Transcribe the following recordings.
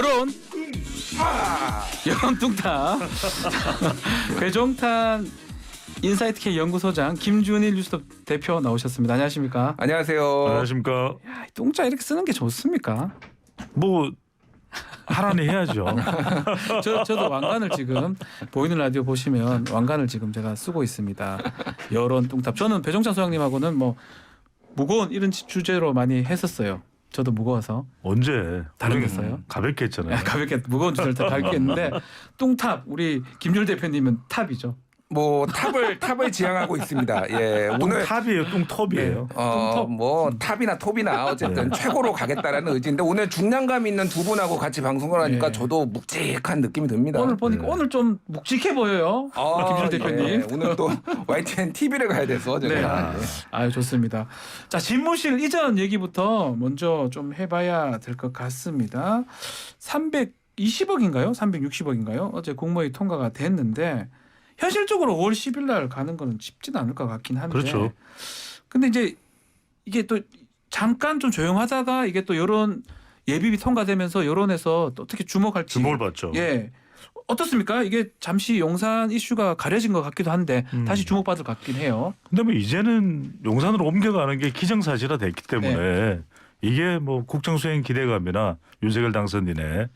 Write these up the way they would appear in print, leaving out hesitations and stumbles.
여론 뚱타 배종탄 인사이트K 연구소장 김준일 뉴스톱 대표 나오셨습니다. 안녕하십니까? 안녕하세요. 안녕하십니까? 야, 뚱자 이렇게 쓰는 게 좋습니까? 뭐 하라니 해야죠. 저도 왕관을 지금 보이는 라디오 보시면 왕관을 지금 제가 쓰고 있습니다. 여론 뚱탑. 저는 배종찬 소장님하고는 뭐 무거운 이런 주제로 많이 했었어요. 저도 무거워서. 언제? 다르겠어요? 가볍게 했잖아요. 가볍게 무거운 주제를 다 가볍게 했는데 뚱탑 우리 김준일 대표님은 탑이죠. 뭐 탑을 지향하고 있습니다. 예, 오늘 탑이에요, 뚱톱이에요. 뭐 탑이나 톱이나 어쨌든 최고로 가겠다라는 의지인데 오늘 중량감 있는 두 분하고 같이 방송을 하니까 예. 저도 묵직한 느낌이 듭니다. 오늘 보니까 오늘 좀 묵직해 보여요. 김준일 대표님. 예, 오늘 또 YTN TV를 가야 돼서 제가. 네. 예. 아유 좋습니다. 자 집무실 이전 얘기부터 먼저 좀 해봐야 될 것 같습니다. 320억인가요? 360억인가요? 어제 공모위 통과가 됐는데 현실적으로 5월 10일 날 가는 거는 쉽지는 않을 것 같긴 한데. 그렇죠. 근데 이제 이게 또 잠깐 좀 조용하다가 이게 또 여론 예비비 통과되면서 여론에서 또 어떻게 주목할지. 주목을 받죠. 예. 어떻습니까? 이게 잠시 용산 이슈가 가려진 것 같기도 한데 다시 주목받을 것 같긴 해요. 근데 뭐 이제는 용산으로 옮겨가는 게 기정사실화 됐기 때문에 네. 이게 뭐 국정수행 기대감이나 윤석열 당선인의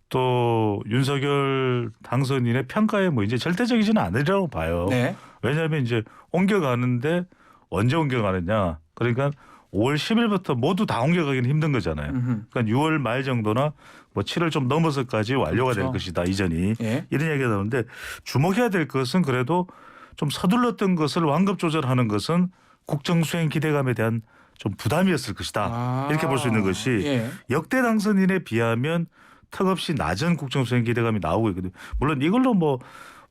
또 윤석열 당선인의 평가에 뭐 이제 절대적이지는 않으리라고 봐요. 네. 왜냐하면 이제 옮겨가는데 언제 옮겨가느냐. 그러니까 5월 10일부터 모두 다 옮겨가기는 힘든 거잖아요. 그러니까 6월 말 정도나 뭐 7월 좀 넘어서까지 완료가 그렇죠. 될 것이다. 이전이. 예. 이런 얘기가 나오는데 주목해야 될 것은 그래도 좀 서둘렀던 것을 완급 조절하는 것은 국정수행 기대감에 대한 좀 부담이었을 것이다. 이렇게 볼 수 있는 것이 예. 역대 당선인에 비하면 턱없이 낮은 국정수행 기대감이 나오고 있거든요. 물론 이걸로 뭐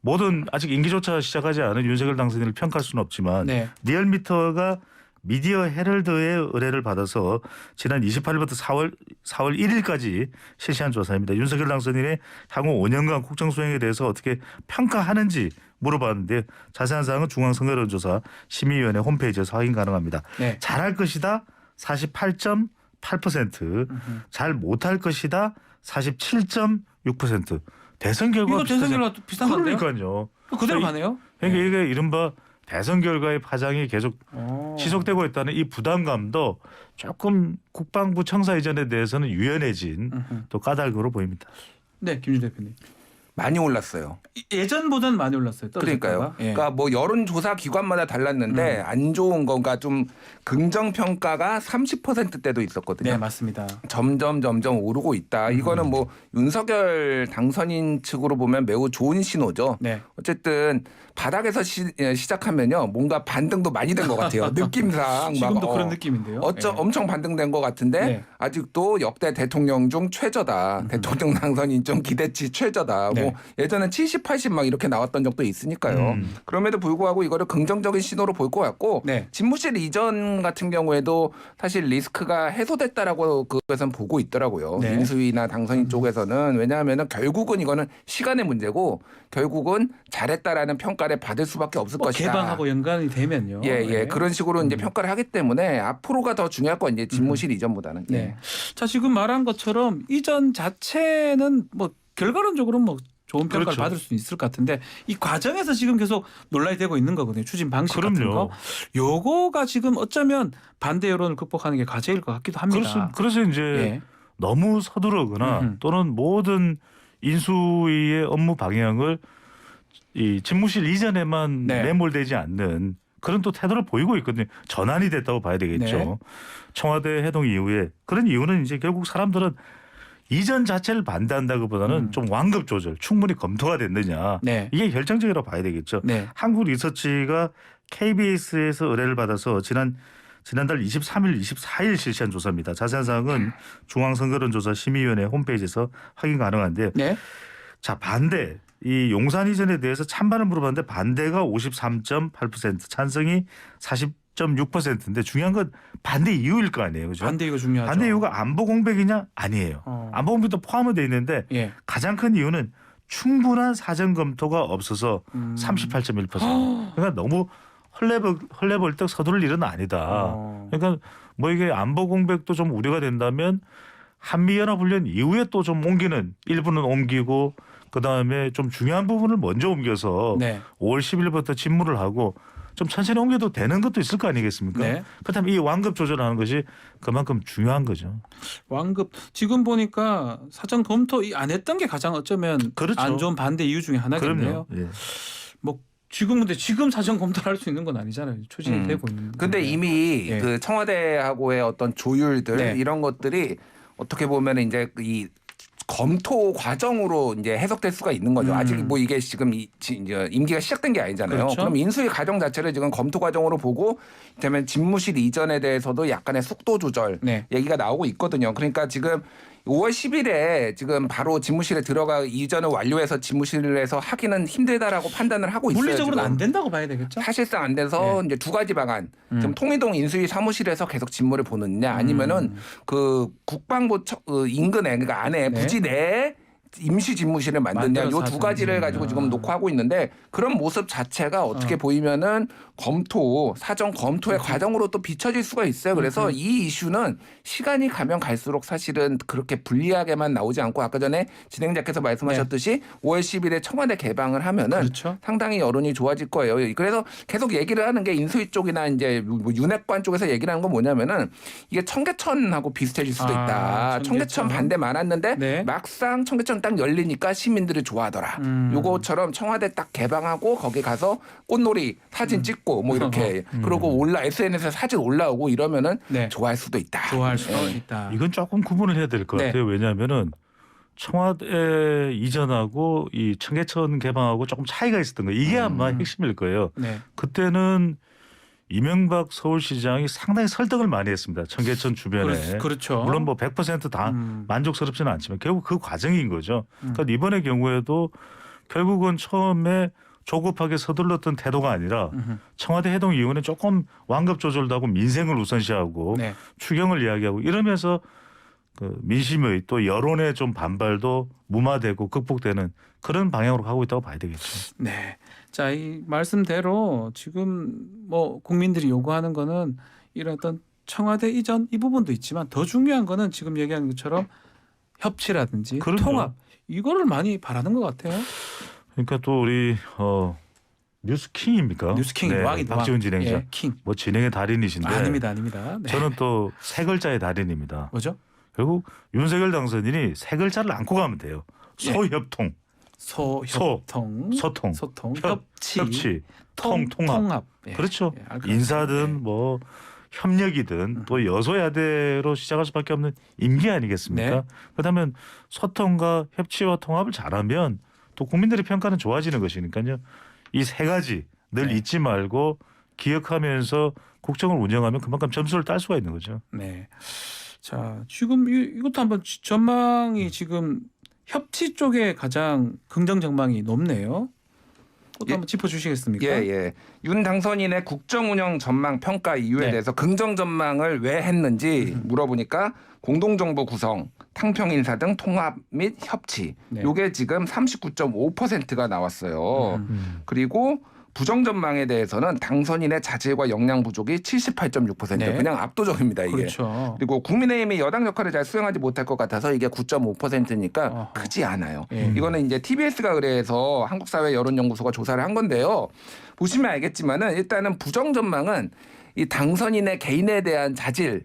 모든 아직 임기조차 시작하지 않은 윤석열 당선인을 평가할 수는 없지만 네. 리얼미터가 미디어 헤럴드의 의뢰를 받아서 지난 28일부터 4월 1일까지 실시한 조사입니다. 윤석열 당선인의 향후 5년간 국정수행에 대해서 어떻게 평가하는지 물어봤는데 자세한 사항은 중앙선거여론조사 심의위원회 홈페이지에서 확인 가능합니다. 네. 잘할 것이다 48.8%, 잘 못할 것이다 47.6%. 대선 결과 이거 대선 결과 비슷한 건데요? 그러니까요. 그대로 가네요. 그러니까 이게 이른바 대선 결과의 파장이 계속 오. 지속되고 있다는 이 부담감도 조금 국방부 청사 이전에 대해서는 유연해진 또 까닭으로 보입니다. 네, 김준 대표님. 많이 올랐어요. 예전보다는 많이 올랐어요. 그러니까요. 떨어졌다가. 예. 그러니까 뭐 여론조사 기관마다 달랐는데 안 좋은 건가 좀 긍정 평가가 30%대도 있었거든요. 네, 맞습니다. 점점 오르고 있다. 이거는 뭐 윤석열 당선인 측으로 보면 매우 좋은 신호죠. 네. 어쨌든 바닥에서 시작하면요 뭔가 반등도 많이 된 것 같아요. 느낌상 지금도 막 그런 느낌인데요. 예. 엄청 반등된 것 같은데 네. 아직도 역대 대통령 중 최저다. 대통령 당선인 중 기대치 최저다. 네. 뭐 예전에 70, 80 막 이렇게 나왔던 적도 있으니까요. 그럼에도 불구하고 이거를 긍정적인 신호로 볼 것 같고 네. 집무실 이전 같은 경우에도 사실 리스크가 해소됐다라고 그것은 보고 있더라고요. 네. 인수위나 당선인 쪽에서는 왜냐하면은 결국은 이거는 시간의 문제고 결국은 잘했다라는 평가를 받을 수밖에 없을 뭐 것이다. 개방하고 연관이 되면요. 예, 네. 그런 식으로 이제 평가를 하기 때문에 앞으로가 더 중요할 건 이제 집무실 이전보다는. 네. 예. 자, 지금 말한 것처럼 이전 자체는 뭐 결과론적으로 뭐 좋은 평가를 그렇죠. 받을 수 있을 것 같은데 이 과정에서 지금 계속 논란이 되고 있는 거거든요. 추진 방식 같은 그럼요. 거. 요거가 지금 어쩌면 반대 여론을 극복하는 게 과제일 것 같기도 합니다. 그래서 이제 예. 너무 서두르거나 또는 모든 인수위의 업무 방향을 이 집무실 이전에만 네. 매몰되지 않는 그런 또 태도를 보이고 있거든요. 전환이 됐다고 봐야 되겠죠. 네. 청와대 해동 이후에 그런 이유는 이제 결국 사람들은 이전 자체를 반대한다기보다는 좀 완급 조절, 충분히 검토가 됐느냐. 네. 이게 결정적이라고 봐야 되겠죠. 네. 한국 리서치가 KBS에서 의뢰를 받아서 지난달 23일, 24일 실시한 조사입니다. 자세한 사항은 중앙선거론조사 심의위원회 홈페이지에서 확인 가능한데 네. 자 반대 이 용산 이전에 대해서 찬반을 물어봤는데 반대가 53.8%, 찬성이 40.6%인데 중요한 건 반대 이유일 거 아니에요, 그죠? 반대 이거 중요하죠. 반대 이유가 안보 공백이냐? 아니에요. 안보 공백도 포함은 돼 있는데 예. 가장 큰 이유는 충분한 사전 검토가 없어서 38.1%. 그러니까 너무 헐레벌떡 서두를 일은 아니다. 그러니까 뭐 이게 안보 공백도 좀 우려가 된다면 한미연합훈련 이후에 또 좀 옮기는 일부는 옮기고 그다음에 좀 중요한 부분을 먼저 옮겨서 네. 5월 10일부터 집무를 하고 좀 천천히 옮겨도 되는 것도 있을 거 아니겠습니까? 네. 그렇다면 이 완급 조절하는 것이 그만큼 중요한 거죠. 완급 지금 보니까 사전 검토 안 했던 게 가장 어쩌면 그렇죠. 안 좋은 반대 이유 중에 하나겠네요. 그럼요. 예. 뭐 지금 사전 검토를 할 수 있는 건 아니잖아요. 추진이 되고 있는. 근데 이미 예. 그 청와대하고의 어떤 조율들 네. 이런 것들이 어떻게 보면 이제 이 검토 과정으로 이제 해석될 수가 있는 거죠. 아직 뭐 이게 지금 이제 임기가 시작된 게 아니잖아요. 그렇죠. 그럼 인수위 과정 자체를 지금 검토 과정으로 보고 되면 집무실 이전에 대해서도 약간의 속도 조절 네. 얘기가 나오고 있거든요. 그러니까 지금 5월 10일에 지금 바로 집무실에 들어가 이전을 완료해서 집무실에서 하기는 힘들다라고 판단을 하고 있어요. 물리적으로는 지금. 안 된다고 봐야 되겠죠. 사실상 안 돼서 이제 두 가지 방안. 지금 통일동 인수위 사무실에서 계속 집무를 보느냐 아니면은 그 국방부 인근에 그러니까 안에 네. 부지 내에 임시 집무실을 만드냐 만들어서 요 두 가지를 하든지. 가지고 지금 놓고 하고 있는데 그런 모습 자체가 어떻게 보이면은 검토 사전 검토의 과정으로 또 비춰질 수가 있어요. 그래서 이 이슈는 시간이 가면 갈수록 사실은 그렇게 불리하게만 나오지 않고 아까 전에 진행자께서 말씀하셨듯이 5월 10일에 청와대 개방을 하면은 그렇죠. 상당히 여론이 좋아질 거예요. 그래서 계속 얘기를 하는 게 인수위 쪽이나 이제 뭐 윤핵관 쪽에서 얘기를 하는 건 뭐냐면은 이게 청계천하고 비슷해질 수도 있다. 청계천 반대 많았는데 네. 막상 청계천 딱 열리니까 시민들이 좋아하더라. 요거처럼 청와대 딱 개방하고 거기 가서 꽃놀이 사진 찍고 뭐 이렇게 그러고 SNS에 사진 올라오고 이러면은 네. 좋아할 수도 있다. 좋아할 수도 있다. 이건 조금 구분을 해야 될 것 네. 같아요. 왜냐하면은 청와대 이전하고 이 청계천 개방하고 조금 차이가 있었던 거예요. 이게 아마 핵심일 거예요. 네. 그때는 이명박 서울시장이 상당히 설득을 많이 했습니다. 청계천 주변에. 그렇죠. 물론 뭐 100%다 만족스럽지는 않지만 결국 그 과정인 거죠. 그러니까 이번의 경우에도 결국은 처음에 조급하게 서둘렀던 태도가 아니라 청와대 해동 이후에는 조금 완급 조절도 하고 민생을 우선시하고 네. 추경을 이야기하고 이러면서 그 민심의 또 여론의 좀 반발도 무마되고 극복되는 그런 방향으로 가고 있다고 봐야 되겠죠. 네. 자, 이 말씀대로 지금 뭐 국민들이 요구하는 거는 이런 어떤 청와대 이전 이 부분도 있지만 더 중요한 거는 지금 얘기한 것처럼 협치라든지 그럼요. 통합 이거를 많이 바라는 것 같아요. 그러니까 또 우리 뉴스킹입니까? 뉴스킹 네, 왕이다. 박지훈 진행자. 예, 킹. 뭐 진행의 달인이신데 아닙니다. 네. 저는 또 세 글자의 달인입니다. 뭐죠? 결국 윤석열 당선인이 세 글자를 안고 가면 돼요. 소협통, 소통, 소통, 협치, 통합. 예. 그렇죠. 예, 알 것 같습니다. 인사든 뭐 협력이든 또 여소야대로 시작할 수밖에 없는 임기 아니겠습니까? 네. 그렇다면 소통과 협치와 통합을 잘하면 또 국민들의 평가는 좋아지는 것이니까요. 이 세 가지 늘 네. 잊지 말고 기억하면서 국정을 운영하면 그만큼 점수를 딸 수가 있는 거죠. 네. 자, 지금 이것도 한번 전망이 지금 협치 쪽에 가장 긍정 전망이 높네요. 그것도 예. 한번 짚어주시겠습니까? 예. 윤 당선인의 국정운영 전망 평가 이유에 네. 대해서 긍정 전망을 왜 했는지 물어보니까 공동정부 구성, 탕평인사 등 통합 및 협치. 네. 요게 지금 39.5%가 나왔어요. 그리고 부정 전망에 대해서는 당선인의 자질과 역량 부족이 78.6%. 네. 그냥 압도적입니다, 이게. 그렇죠. 그리고 국민의힘이 여당 역할을 잘 수행하지 못할 것 같아서 이게 9.5%니까 어허. 크지 않아요. 예. 이거는 이제 TBS가 그래서 한국사회여론연구소가 조사를 한 건데요. 보시면 알겠지만은 일단은 부정 전망은 이 당선인의 개인에 대한 자질에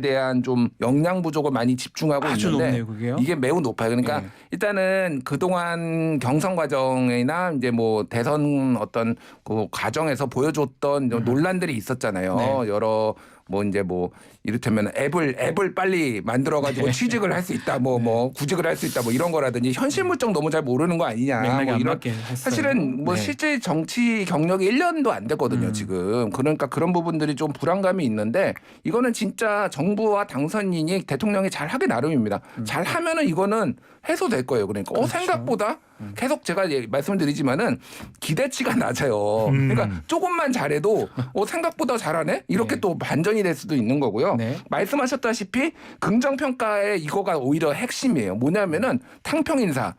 대한 좀 역량 부족을 많이 집중하고 아주 있는데 높네요, 그게요. 이게 매우 높아요. 그러니까 예. 일단은 그동안 경선 과정이나 이제 뭐 대선 어떤 그 과정에서 보여줬던 논란들이 있었잖아요. 네. 여러 뭐 이제 뭐 이를테면 앱을 빨리 만들어 가지고 네. 취직을 할 수 있다. 뭐 구직을 할 수 있다. 뭐 이런 거라든지 현실 물정 너무 잘 모르는 거 아니냐. 맥락이 뭐 안 이런 맞게 했어요. 사실은 뭐 네. 실제 정치 경력이 1년도 안 됐거든요, 지금. 그러니까 그런 부분들이 좀 불안감이 있는데 이거는 진짜 정부와 당선인이 대통령이 잘 하기 나름입니다. 잘 하면은 이거는 해소될 거예요. 그러니까 그렇죠. 생각보다 계속 제가 말씀드리지만은 기대치가 낮아요. 그러니까 조금만 잘해도 생각보다 잘하네 이렇게 네. 또 반전이 될 수도 있는 거고요. 네. 말씀하셨다시피 긍정평가에 이거가 오히려 핵심이에요. 뭐냐면은 탕평인사,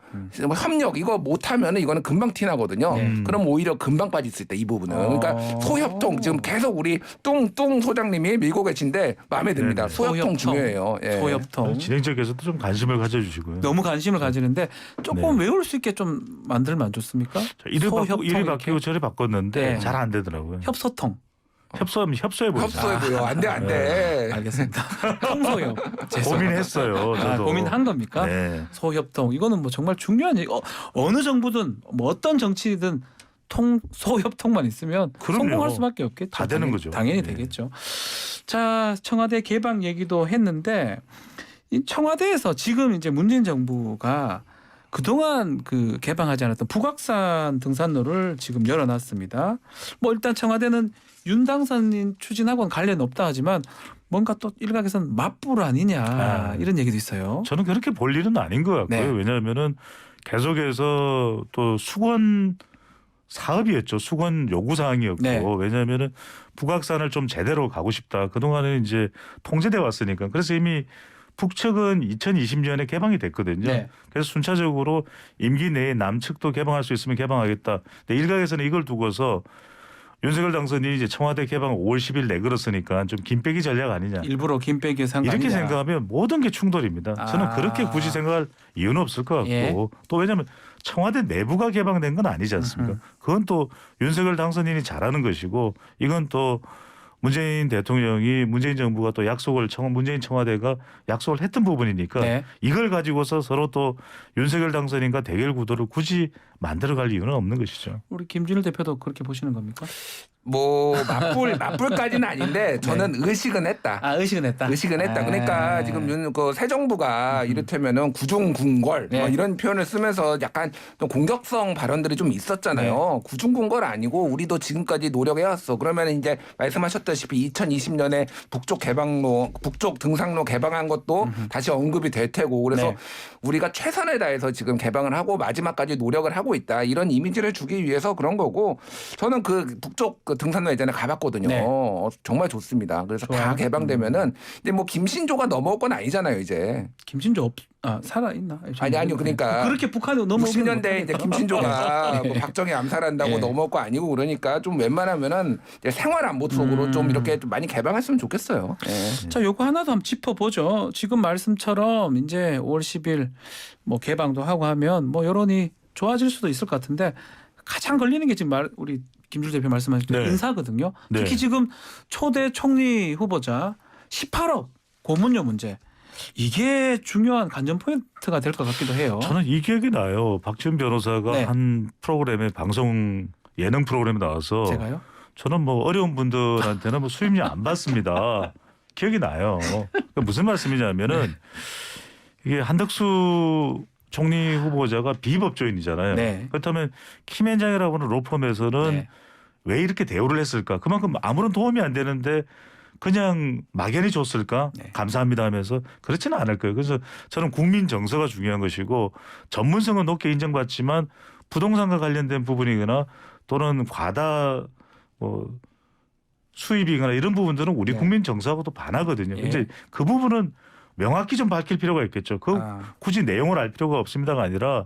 뭐 협력 이거 못하면은 이거는 금방 티나거든요. 그럼 오히려 금방 빠질 수 있다 이 부분은. 그러니까 소협통 지금 계속 우리 뚱뚱 소장님이 밀고 계신데 마음에 듭니다. 네네. 소협통 중요해요. 예. 소협통. 진행자께서도 좀 관심을 가져주시고요. 너무 관심을 가지는데 조금 외울 수 있게 좀 만들면 안 좋습니까? 이리 소협통 바뀌고 저리 바꿨는데 네. 잘 안 되더라고요. 협소통. 협소해 보이죠. 협소해 보여. 안 돼, 안 돼. 알겠습니다. 통소협. 고민했어요. 저도. 고민한 겁니까? 네. 소협통. 이거는 뭐 정말 중요한 얘기. 어느 정부든 뭐 어떤 정치든 소협통만 있으면 그럼요. 성공할 수밖에 없겠죠. 다 되는 거죠. 당연히 네. 되겠죠. 자, 청와대 개방 얘기도 했는데 이 청와대에서 지금 이제 문재인 정부가 그동안 그 개방하지 않았던 북악산 등산로를 지금 열어놨습니다. 뭐 일단 청와대는 윤 당선인 추진하고는 관련 없다 하지만 뭔가 또 일각에서는 맞불 아니냐 이런 얘기도 있어요. 저는 그렇게 볼 일은 아닌 것 같고요. 네. 왜냐하면은 계속해서 또 수건 사업이었죠. 수건 요구 사항이었고 네. 왜냐하면은 북악산을 좀 제대로 가고 싶다. 그동안은 이제 통제돼 왔으니까. 그래서 이미 북측은 2020년에 개방이 됐거든요. 네. 그래서 순차적으로 임기 내에 남측도 개방할 수 있으면 개방하겠다. 근데 일각에서는 이걸 두고서 윤석열 당선인이 이제 청와대 개방 5월 10일 내걸었으니까 좀 김빼기 전략 아니냐. 일부러 김 빼기 생각 이렇게 아니냐. 생각하면 모든 게 충돌입니다. 저는 그렇게 굳이 생각할 이유는 없을 것 같고 예. 또 왜냐하면 청와대 내부가 개방된 건 아니지 않습니까? 그건 또 윤석열 당선인이 잘하는 것이고 이건 또 문재인 대통령이 문재인 정부가 또 약속을 문재인 청와대가 약속을 했던 부분이니까 네. 이걸 가지고서 서로 또 윤석열 당선인과 대결 구도를 굳이 만들어갈 이유는 없는 것이죠. 우리 김준일 대표도 그렇게 보시는 겁니까? 뭐 맞불까지는 아닌데 저는 의식은 했다. 아 의식은 했다. 의식은 했다. 그러니까 지금 새 정부가 이를테면은 구중궁궐 네. 뭐 이런 표현을 쓰면서 약간 좀 공격성 발언들이 좀 있었잖아요. 구중궁궐 아니고 우리도 지금까지 노력해왔어. 그러면 이제 말씀하셨다시피 2020년에 북쪽 등산로 개방한 것도 다시 언급이 될 테고 그래서 네. 우리가 최선을 다해서 지금 개방을 하고 마지막까지 노력을 하고 있다. 이런 이미지를 주기 위해서 그런 거고 저는 그 북쪽 그 등산로 예전에 가봤거든요. 네. 정말 좋습니다. 그래서 좋아요. 다 개방되면은 근데 뭐 김신조가 넘어올 건 아니잖아요 이제. 김진조 살아 있나? 아니요. 그러니까 그렇게 북한에 넘어 60년대 이제 김신조가 네. 뭐 박정희 암살한다고 네. 넘어올 거 아니고 그러니까 좀 웬만하면은 이제 생활 안보 속으로 좀 이렇게 좀 많이 개방했으면 좋겠어요. 네. 자, 요거 하나 더 한번 짚어보죠. 지금 말씀처럼 이제 5월 10일 뭐 개방도 하고 하면 뭐 여론이 좋아질 수도 있을 것 같은데 가장 걸리는 게 지금 우리 김준일 대표 말씀하신 네. 인사거든요. 네. 특히 지금 초대 총리 후보자 18억 고문료 문제. 이게 중요한 관전 포인트가 될 것 같기도 해요. 저는 이 기억이 나요. 박지원 변호사가 네. 한 프로그램에 예능 프로그램에 나와서 제가요? 저는 뭐 어려운 분들한테는 뭐 수임료 안 받습니다. 기억이 나요. 그러니까 무슨 말씀이냐면은 이게 한덕수 총리 후보자가 비법조인이잖아요. 네. 그렇다면 김앤장이라고 하는 로펌에서는 네. 왜 이렇게 대우를 했을까? 그만큼 아무런 도움이 안 되는데 그냥 막연히 줬을까? 네. 감사합니다 하면서 그렇지는 않을 거예요. 그래서 저는 국민 정서가 중요한 것이고 전문성은 높게 인정받지만 부동산과 관련된 부분이거나 또는 과다 뭐 수입이거나 이런 부분들은 우리 네. 국민 정서하고도 반하거든요. 예. 이제 그 부분은 명확히 좀 밝힐 필요가 있겠죠. 굳이 내용을 알 필요가 없습니다가 아니라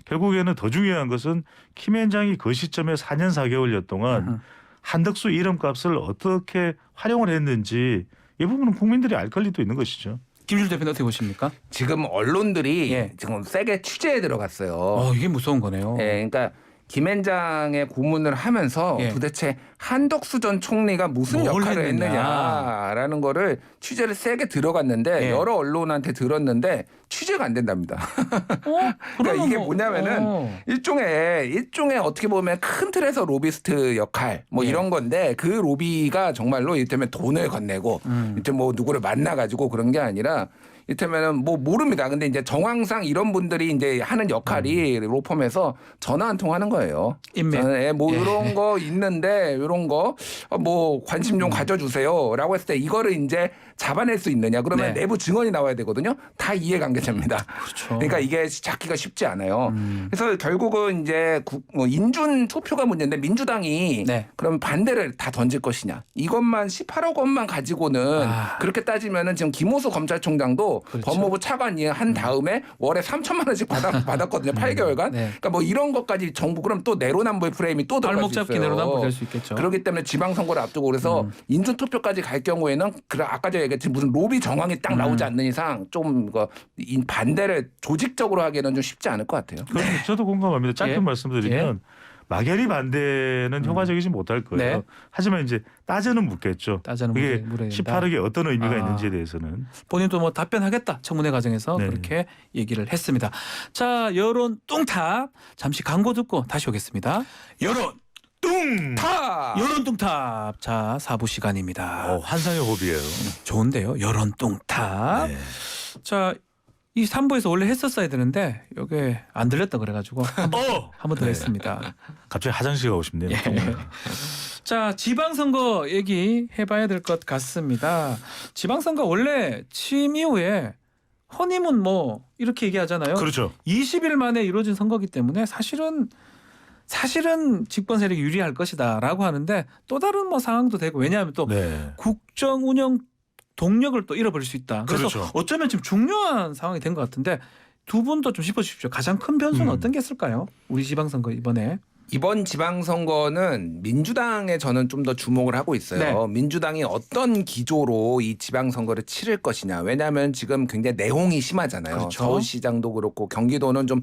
결국에는 더 중요한 것은 김앤장이 그 시점에 4년 4개월여 동안 한덕수 이름값을 어떻게 활용을 했는지 이 부분은 국민들이 알 권리도 있는 것이죠. 김준일 대표는 어떻게 보십니까? 지금 언론들이 예. 지금 세게 취재에 들어갔어요. 이게 무서운 거네요. 예, 그러니까 김앤장의 고문을 하면서 예. 도대체 한덕수 전 총리가 무슨 뭘 역할을 했느냐. 했느냐라는 거를 취재를 세게 들어갔는데 예. 여러 언론한테 들었는데 취재가 안 된답니다. 그러니까 이게 뭐냐면은 일종의 어떻게 보면 큰 틀에서 로비스트 역할 뭐 예. 이런 건데 그 로비가 정말로 이를테면 돈을 건네고 이제 뭐 누구를 만나가지고 그런 게 아니라 이를테면은 뭐 모릅니다. 근데 이제 정황상 이런 분들이 이제 하는 역할이 로펌에서 전화 한 통 하는 거예요. 인맥. 뭐 이런 거 있는데 이런 거 뭐 관심 좀 가져주세요라고 했을 때 이거를 이제 잡아낼 수 있느냐? 그러면 네. 내부 증언이 나와야 되거든요. 다 이해관계자입니다. 그렇죠. 그러니까 이게 찾기가 쉽지 않아요. 그래서 결국은 이제 인준 투표가 문제인데 민주당이 네. 그럼 반대를 다 던질 것이냐? 이것만 18억 원만 가지고는 그렇게 따지면은 지금 김호수 검찰총장도 그렇죠. 법무부 차관이 한 다음에 월에 3천만 원씩 받았거든요. 8개월간. 네. 그러니까 뭐 이런 것까지 정부 그럼 또 내로남불의 프레임이 또 들어갈 발목 수 잡기 있어요. 내로남불 될 수 있겠죠. 그렇기 때문에 지방선거를 앞두고 그래서 인준 투표까지 갈 경우에는 아까 제가 얘기했듯이 무슨 로비 정황이 딱 나오지 않는 이상 좀 반대를 조직적으로 하기에는 좀 쉽지 않을 것 같아요. 그럼 저도 공감합니다. 짧게 예. 말씀드리면 막연히 반대는 효과적이지 못할 거예요. 네. 하지만 이제 따져는 묻겠죠. 따져는 그게 물어야 된다. 18억이 어떤 의미가 아. 있는지에 대해서는. 본인도 뭐 답변하겠다 청문회 과정에서 네. 그렇게 얘기를 했습니다. 자, 여론 뚱탑 잠시 광고 듣고 다시 오겠습니다. 여론 타! 여론 뚱탑. 자, 4부 시간입니다. 환상의 호흡이에요. 좋은데요. 여론 뚱탑. 네. 자, 이 3부에서 원래 했었어야 되는데 여기 안 들렸다 그래가지고 한 번 더 네. 했습니다. 갑자기 화장실 가고 싶네요. 자, 지방선거 얘기해봐야 될 것 같습니다. 지방선거 원래 취임 이후에 허니문 뭐 이렇게 얘기하잖아요. 그렇죠. 20일 만에 이루어진 선거기 때문에 사실은 집권 세력이 유리할 것이다라고 하는데 또 다른 뭐 상황도 되고 왜냐하면 또 네. 국정 운영 동력을 또 잃어버릴 수 있다. 그래서 그렇죠. 어쩌면 지금 중요한 상황이 된 것 같은데 두 분도 좀 짚어주십시오. 가장 큰 변수는 어떤 게 있을까요? 우리 지방선거 이번에. 이번 지방선거는 민주당에 저는 좀 더 주목을 하고 있어요. 네. 민주당이 어떤 기조로 이 지방선거를 치를 것이냐. 왜냐하면 지금 굉장히 내홍이 심하잖아요. 그렇죠. 서울시장도 그렇고 경기도는 좀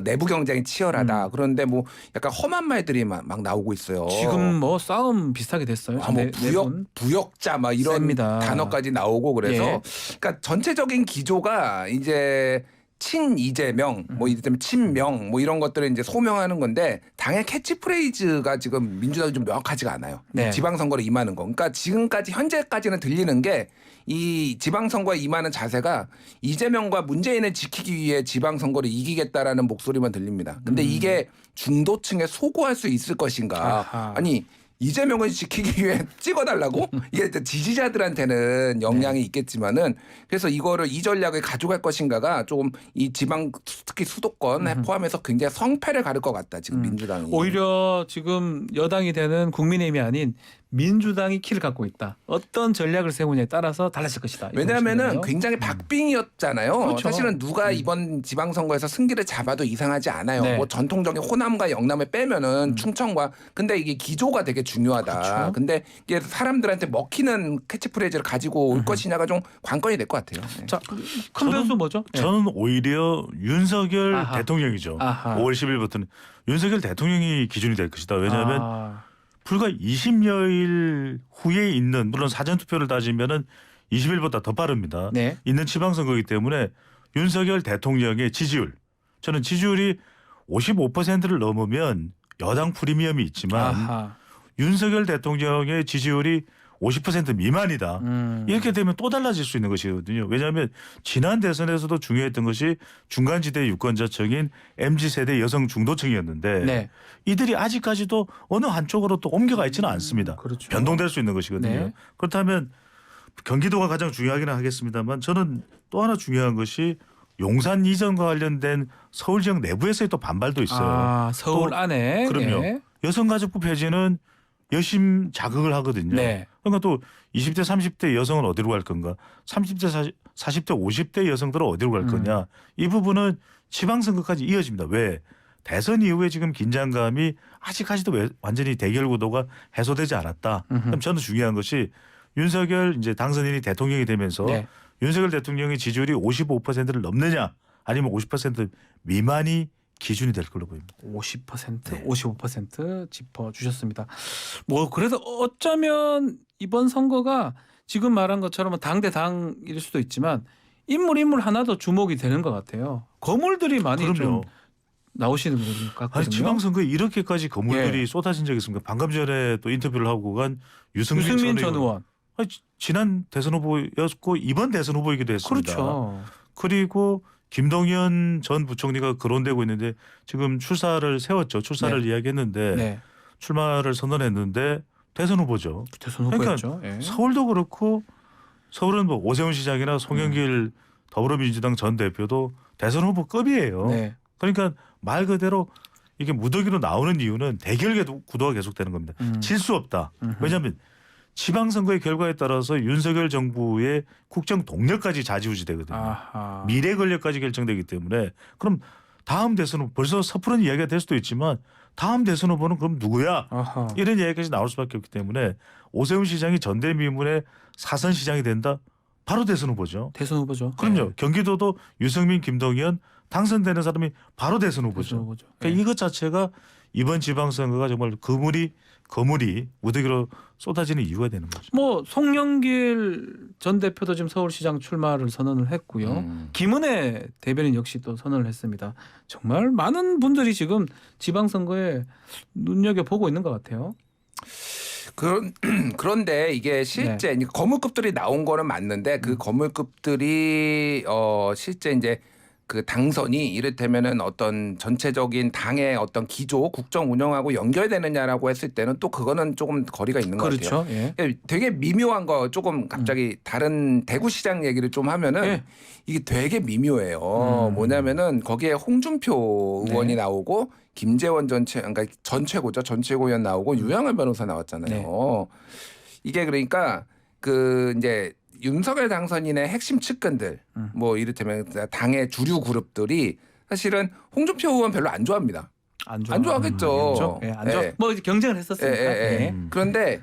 내부 경쟁이 치열하다. 그런데 뭐 약간 험한 말들이 막 나오고 있어요. 지금 뭐 싸움 비슷하게 됐어요. 뭐 부역자 막 이런 셉니다. 단어까지 나오고 그래서 예. 그러니까 전체적인 기조가 이제 친 이재명 뭐 이를테면 친명 뭐 이런 것들을 이제 소명하는 건데 당의 캐치프레이즈가 지금 민주당이 좀 명확하지가 않아요. 네. 지방선거를 임하는 거. 그러니까 지금까지 현재까지는 들리는 게 이 지방선거에 임하는 자세가 이재명과 문재인을 지키기 위해 지방선거를 이기겠다라는 목소리만 들립니다. 근데 이게 중도층에 소구할 수 있을 것인가? 아하. 아니 이재명을 지키기 위해 찍어달라고? 이게 지지자들한테는 영향이 있겠지만은 그래서 이 전략을 가져갈 것인가가 조금 이 지방 특히 수도권에 포함해서 굉장히 성패를 가를 것 같다 지금 민주당이. 오히려 지금 여당이 되는 국민의힘이 아닌 민주당이 키를 갖고 있다. 어떤 전략을 세우냐에 따라서 달라질 것이다. 이렇게 왜냐하면은 보시면 돼요. 굉장히 박빙이었잖아요. 그렇죠. 사실은 누가 이번 지방선거에서 승기를 잡아도 이상하지 않아요. 네. 뭐 전통적인 호남과 영남을 빼면은 충청과 근데 이게 기조가 되게 중요하다. 그렇죠. 근데 이게 사람들한테 먹히는 캐치프레이즈를 가지고 올 것이냐가 좀 관건이 될 것 같아요. 네. 자, 큰 변수 뭐죠? 네. 저는 오히려 윤석열 아하. 대통령이죠. 아하. 5월 10일부터는 윤석열 대통령이 기준이 될 것이다. 왜냐하면 불과 20여일 후에 있는 물론 사전투표를 따지면은 20일보다 더 빠릅니다. 네. 있는 지방선거이기 때문에 윤석열 대통령의 지지율 저는 지지율이 55%를 넘으면 여당 프리미엄이 있지만 아하. 윤석열 대통령의 지지율이 50% 미만이다. 이렇게 되면 또 달라질 수 있는 것이거든요. 왜냐하면 지난 대선에서도 중요했던 것이 중간지대 유권자층인 MZ세대 여성 중도층이었는데 네. 이들이 아직까지도 어느 한쪽으로 또 옮겨가 있지는 않습니다. 그렇죠. 변동될 수 있는 것이거든요. 네. 그렇다면 경기도가 가장 중요하기는 하겠습니다만 저는 또 하나 중요한 것이 용산 이전과 관련된 서울 지역 내부에서의 또 반발도 있어요. 서울 또 안에. 그럼요. 예. 여성가족부 폐지는 여심 자극을 하거든요. 네. 그러니까 또 20대 30대 여성은 어디로 갈 건가? 30대 40대 50대 여성들은 어디로 갈 거냐? 이 부분은 지방선거까지 이어집니다. 왜? 대선 이후에 지금 긴장감이 아직까지도 완전히 대결 구도가 해소되지 않았다. 그럼 저는 중요한 것이 윤석열 이제 당선인이 대통령이 되면서 네. 윤석열 대통령의 지지율이 55%를 넘느냐 아니면 50% 미만이 기준이 될 걸로 보입니다. 50%, 네. 55% 짚어주셨습니다. 뭐 그래서 어쩌면 이번 선거가 지금 말한 것처럼 당 대 당일 수도 있지만 인물 하나 더 주목이 되는 것 같아요. 거물들이 많이 좀 그럼요. 나오시는 것 같거든요. 아니 지방선거에 이렇게까지 거물들이 예. 쏟아진 적이 있습니까? 방금 전에 또 인터뷰를 하고 간 유승민 전 전 의원. 의원. 지난 대선 후보였고 이번 대선 후보이기도 했습니다. 그렇죠. 그리고 김동연 전 부총리가 거론되고 있는데 지금 출사를 세웠죠. 출사를 이야기했는데 네. 출마를 선언했는데 대선 후보죠. 대선 후보였죠. 예. 서울도 그렇고 서울은 뭐 오세훈 시장이나 송영길 더불어민주당 전 대표도 대선 후보급이에요. 네. 그러니까 말 그대로 이게 무더기로 나오는 이유는 대결 구도가 계속되는 겁니다. 질 수 없다. 왜냐하면 지방선거의 결과에 따라서 윤석열 정부의 국정 동력까지 좌지우지되거든요. 아하. 미래 권력까지 결정되기 때문에 그럼 다음 대선 후보 벌써 섣부른 이야기가 될 수도 있지만 다음 대선 후보는 그럼 누구야? 아하. 이런 이야기까지 나올 수밖에 없기 때문에 오세훈 시장이 전대미문의 사선 시장이 된다. 바로 대선 후보죠. 대선 후보죠. 그럼요. 네. 경기도도 유승민, 김동연 당선되는 사람이 바로 대선 대선 후보죠. 후보죠. 그러니까 네. 이것 자체가 이번 지방선거가 정말 거물이 무더기로 쏟아지는 이유가 되는 거죠. 뭐 송영길 전 대표도 지금 서울시장 출마를 선언을 했고요. 김은혜 대변인 역시 또 선언을 했습니다. 정말 많은 분들이 지금 지방선거에 눈여겨 보고 있는 것 같아요. 그런데 이게 실제 이제 거물급들이 나온 거는 맞는데 그 거물급들이 실제 이제 그 당선이 이를테면은 어떤 전체적인 당의 어떤 기조, 국정 운영하고 연결되느냐라고 했을 때는 또 그거는 조금 거리가 있는 것 같아요. 그렇죠. 예. 되게 미묘한 거 조금 갑자기 다른 대구시장 얘기를 좀 하면은 예. 이게 되게 미묘해요. 뭐냐면은 거기에 홍준표 의원이 네. 나오고 김재원 그러니까 전 최고죠. 전 최고위원 나오고 유영한 변호사 나왔잖아요. 네. 이게 그러니까 그 이제 윤석열 당선인의 핵심 측근들 뭐 이를테면 당의 주류 그룹들이 사실은 홍준표 의원 별로 안 좋아합니다. 안 좋아하겠죠. 예, 안 좋아. 예. 뭐 이제 경쟁을 했었으니까. 예. 그런데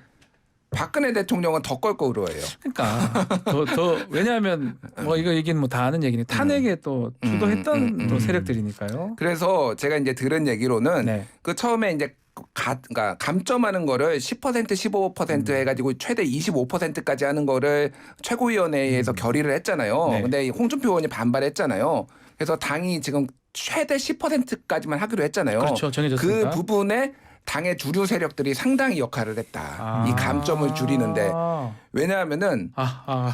박근혜 대통령은 더 껄끄러워해요. 그러니까 더 왜냐하면 뭐 이거 얘기는 뭐 다 아는 얘기니 탄핵에 또 주도했던 또 세력들이니까요. 그래서 제가 이제 들은 얘기로는 네. 그 처음에 이제 그러니까 감점하는 거를 10% 15% 해가지고 최대 25%까지 하는 거를 최고위원회에서 결의를 했잖아요. 네. 근데 홍준표 의원이 반발했잖아요. 그래서 당이 지금 최대 10%까지만 하기로 했잖아요. 그렇죠. 정해졌으니까. 그 부분에 당의 주류 세력들이 상당히 역할을 했다. 이 감점을 줄이는데 왜냐하면은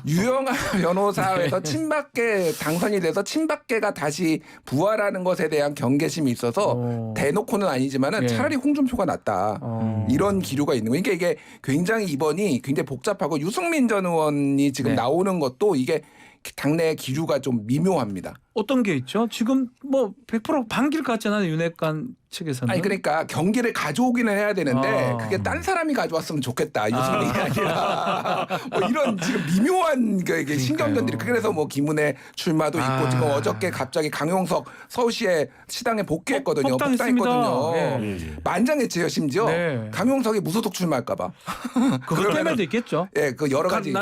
유영아 변호사에서 친박계 당선이 돼서 친박계가 다시 부활하는 것에 대한 경계심이 있어서 대놓고는 아니지만은 예. 차라리 홍준표가 낫다. 이런 기류가 있는 거예요. 그러니까 이게 굉장히 이번이 굉장히 복잡하고 유승민 전 의원이 지금 네. 나오는 것도 이게 당내 기류가 좀 미묘합니다. 어떤 게 있죠? 지금 뭐 100% 반길 것 같잖아요. 윤핵관 측에서는. 아니 그러니까 경기를 가져오기는 해야 되는데 그게 딴 사람이 가져왔으면 좋겠다. 유승민이 아니라 뭐 이런 지금 미묘한 그 신경전들이 그래서 뭐 김은혜 출마도 있고 지금 어저께 갑자기 강용석 서울시에 시당에 복귀했거든요. 복당했거든요. 예. 만장일치예요 심지어. 네. 강용석이 무소속 출마할까봐. 그것 때문에도 있겠죠. 예, 그 여러 가지.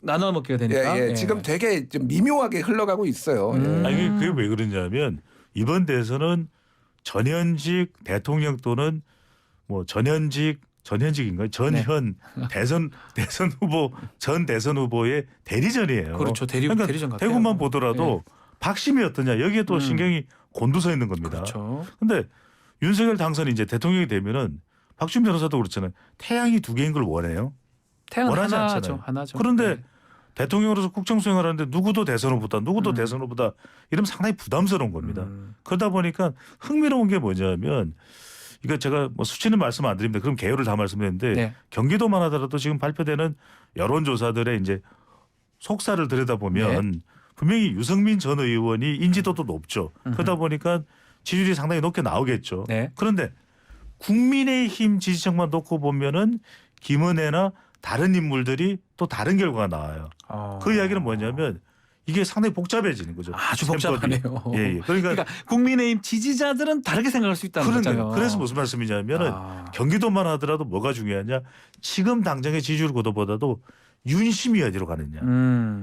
나눠 먹게 되니까. 예. 지금 되게 좀 미묘하게 흘러가고 있어요. 아니 그게 왜 그러냐면 이번 대선은 전현직 대통령 또는 뭐 전현직인가요? 전현 대선 후보 전 대선 후보의 대리전이에요. 그렇죠. 그러니까 대리전 같아요. 대구만 보더라도 박심이 어떠냐 여기에 또 신경이 곤두서 있는 겁니다. 그렇죠. 근데 윤석열 당선이 이제 대통령이 되면은 박준 변호사도 그렇잖아요. 태양이 두 개인 걸 원해요. 태양 원하지 하나죠. 않잖아요. 하나죠. 그런데 네. 대통령으로서 국정 수행을 하는데 누구도 대선 후보다 누구도 대선 후보다 이러면 상당히 부담스러운 겁니다. 그러다 보니까 흥미로운 게 뭐냐면 이거 제가 뭐 수치는 말씀 안 드립니다. 그럼 개요를 다 말씀드렸는데 네. 경기도만 하더라도 지금 발표되는 여론조사들의 이제 속사를 들여다보면 분명히 유승민 전 의원이 인지도도 높죠. 그러다 보니까 지지율이 상당히 높게 나오겠죠. 네. 그런데 국민의힘 지지층만 놓고 보면은 김은혜나 다른 인물들이 또 다른 결과가 나와요. 그 이야기는 뭐냐면 이게 상당히 복잡해지는 거죠. 아주 셈법이. 복잡하네요. 예. 그러니까 국민의힘 지지자들은 다르게 생각할 수 있다는 거잖아요. 그래서 무슨 말씀이냐면은 경기도만 하더라도 뭐가 중요하냐? 지금 당장의 지지율 구도보다도 윤심이 어디로 가느냐.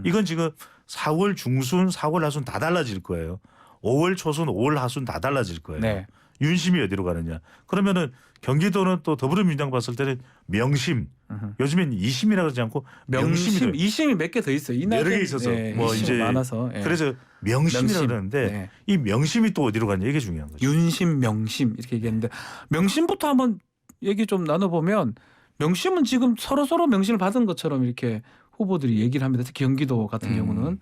이건 지금 4월 중순, 4월 하순 다 달라질 거예요. 5월 초순, 5월 하순 다 달라질 거예요. 네. 윤심이 어디로 가느냐. 그러면은 경기도는 또 더불어민주당 봤을 때는 명심. 요즘엔 이심이라 그러지 않고 명심이 이심이 몇 개 더 있어요. 여러 개 있어서 뭐 이제 많아서. 그래서 명심이라고 그러는데 이 명심이 또 어디로 가냐 이게 중요한 거죠. 윤심, 명심 이렇게 얘기했는데 명심부터 한번 얘기 좀 나눠보면 명심은 지금 서로 명심을 받은 것처럼 이렇게 후보들이 얘기를 합니다. 특히 경기도 같은 경우는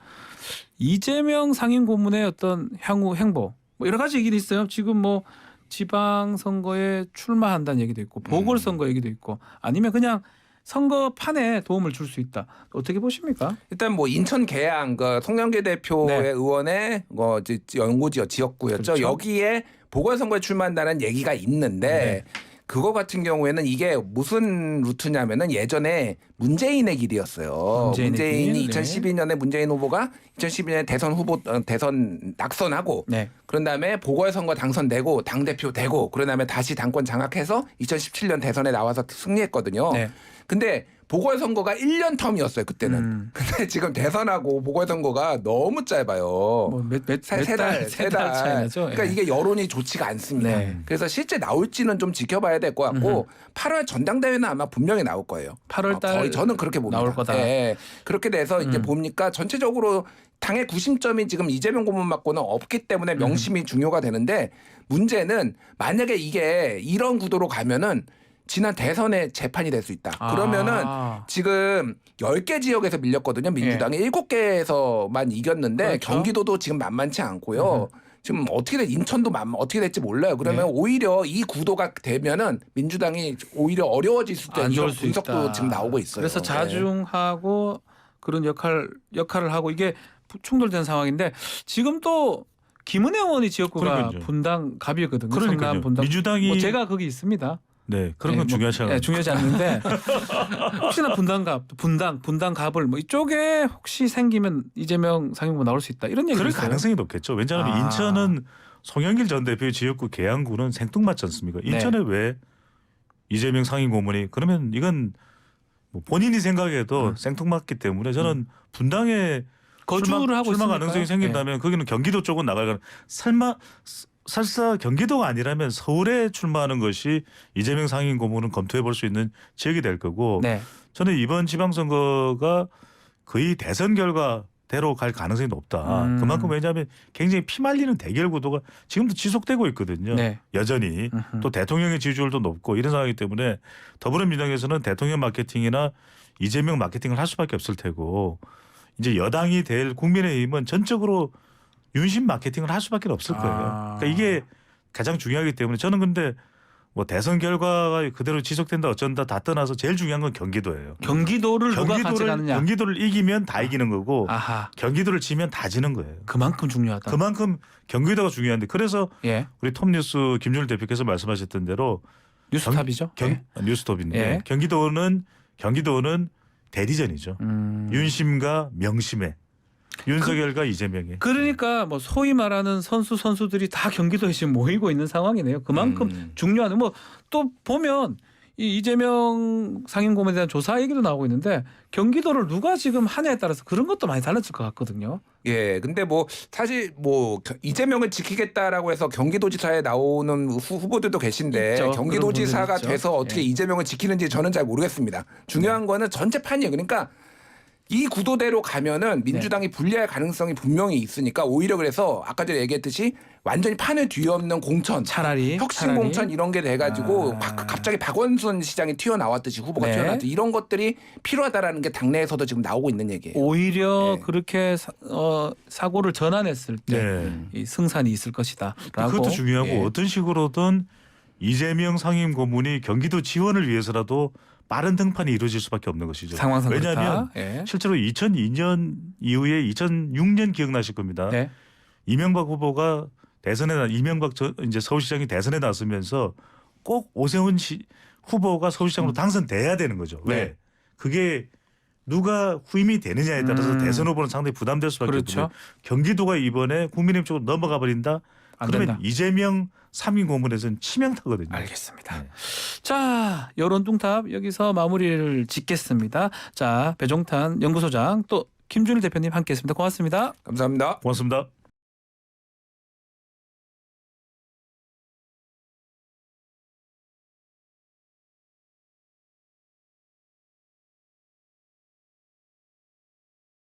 이재명 상임 고문의 어떤 향후 행보 뭐 여러 가지 얘기도 있어요. 지금 뭐 지방선거에 출마한다는 얘기도 있고 보궐선거 얘기도 있고 아니면 그냥 선거판에 도움을 줄 수 있다. 어떻게 보십니까? 일단 뭐 인천 계양 그 송영길 대표의 네. 의원의 연고지역 지역구였죠. 그렇죠. 여기에 보궐선거에 출마한다는 얘기가 있는데 그거 같은 경우에는 이게 무슨 루트냐면은 예전에 문재인의 길이었어요. 문재인이 길, 네. 2012년에 문재인 후보가 2012년에 대선 낙선하고 네. 그런 다음에 보궐선거 당선되고 당대표 되고 그런 다음에 다시 당권 장악해서 2017년 대선에 나와서 승리했거든요. 네. 근데 보궐선거가 1년 텀이었어요 그때는. 근데 지금 대선하고 보궐선거가 너무 짧아요. 세 달 차이 나죠. 그러니까 예. 이게 여론이 좋지가 않습니다. 네. 그래서 실제 나올지는 좀 지켜봐야 될 것 같고 8월 전당대회는 아마 분명히 나올 거예요. 8월 달 거의 저는 그렇게 봅니다. 나올 거다. 예. 그렇게 돼서 이제 보니까 전체적으로 당의 구심점이 지금 이재명 고문 맞고는 없기 때문에 명심이 중요가 되는데 문제는 만약에 이게 이런 구도로 가면은 지난 대선에 재판이 될 수 있다. 그러면은 지금 10개 지역에서 밀렸거든요. 민주당이 7개에서만 이겼는데 그렇죠. 경기도도 지금 만만치 않고요. 지금 어떻게 인천도 어떻게 될지 몰라요. 그러면 오히려 이 구도가 되면은 민주당이 오히려 어려워질 수도 있다. 안 이런 좋을 수 분석도 있다. 지금 나오고 있어요. 그래서 네. 자중하고 그런 역할을 하고 이게 충돌된 상황인데 지금 또 김은혜 의원이 지역구가 그러니까요. 분당 갑이거든요. 그러니까요. 성남 분당. 민주당이 뭐 제가 거기 있습니다. 네 그런 건 중요하지 않아요. 중요하지 않는데 혹시나 분당 갑을 뭐 이쪽에 혹시 생기면 이재명 상임 후보 나올 수 있다 이런 얘기가 그럴 있어요. 가능성이 높겠죠. 왜냐하면 인천은 송영길 전 대표의 지역구 계양구는 생뚱맞지 않습니까? 인천에 왜 이재명 상임 고문이 그러면 이건 뭐 본인이 생각해도 생뚱맞기 때문에 저는 분당에 거주를 하고 출마 있으니까. 가능성이 생긴다면 거기는 경기도 쪽은 나갈 가능. 설사 경기도가 아니라면 서울에 출마하는 것이 이재명 상임 고문은 검토해 볼 수 있는 지역이 될 거고 네. 저는 이번 지방선거가 거의 대선 결과대로 갈 가능성이 높다. 그만큼 왜냐하면 굉장히 피말리는 대결 구도가 지금도 지속되고 있거든요. 네. 여전히 또 대통령의 지지율도 높고 이런 상황이기 때문에 더불어민주당에서는 대통령 마케팅이나 이재명 마케팅을 할 수밖에 없을 테고 이제 여당이 될 국민의힘은 전적으로 윤심 마케팅을 할 수밖에 없을 거예요. 그러니까 이게 가장 중요하기 때문에 저는 근데 뭐 대선 결과가 그대로 지속된다 어쩐다 다 떠나서 제일 중요한 건 경기도예요. 경기도를 누가 가져가느냐. 경기도를 이기면 다 이기는 거고 아하. 경기도를 지면 다 지는 거예요. 그만큼 중요하다. 그만큼 경기도가 중요한데 그래서 예. 우리 톱뉴스 김준일 대표께서 말씀하셨던 대로 뉴스탑이죠. 예. 뉴스톱인데 예. 경기도는 대리전이죠. 윤심과 명심의 윤석열과 이재명의. 그러니까 뭐 소위 말하는 선수들이 다 경기도에 지금 모이고 있는 상황이네요. 그만큼 중요한 뭐 또 보면 이 이재명 상임 고문에 대한 조사 얘기도 나오고 있는데 경기도를 누가 지금 하냐에 따라서 그런 것도 많이 달라질 것 같거든요. 예, 근데 뭐 사실 뭐 이재명을 지키겠다라고 해서 경기도지사에 나오는 후보들도 계신데 있죠. 경기도지사가 그런 분들 있죠. 돼서 어떻게 예. 이재명을 지키는지 저는 잘 모르겠습니다. 중요한 거는 전체 판이에요. 그러니까 이 구도대로 가면은 민주당이 불리할 가능성이 분명히 있으니까 오히려 그래서 아까 전에 얘기했듯이 완전히 판을 뒤엎는 공천, 차라리 혁신 공천 이런 게 돼가지고 갑자기 박원순 시장이 튀어나왔듯이 후보가 네. 튀어나왔듯이 이런 것들이 필요하다라는 게 당내에서도 지금 나오고 있는 얘기예요. 오히려 네. 그렇게 사고를 전환했을 때 네. 이 승산이 있을 것이다라고. 그것도 중요하고 예. 어떤 식으로든 이재명 상임 고문이 경기도 지원을 위해서라도 빠른 등판이 이루어질 수밖에 없는 것이죠. 상황상 왜냐하면 그렇다. 예. 실제로 2002년 이후에 2006년 기억나실 겁니다. 네. 이명박 후보가 이제 서울시장이 대선에 나서면서 꼭 오세훈 후보가 서울시장으로 당선돼야 되는 거죠. 왜? 네. 그게 누가 후임이 되느냐에 따라서 대선 후보는 상당히 부담될 수밖에 그렇죠. 없거든요. 경기도가 이번에 국민의힘 쪽으로 넘어가 버린다. 안 그러면 된다. 이재명 상임 고문에서는 치명타거든요. 알겠습니다. 네. 자, 여론 뚱탑 여기서 마무리를 짓겠습니다. 자, 배종탄 연구소장 또 김준일 대표님 함께했습니다. 고맙습니다. 감사합니다. 고맙습니다.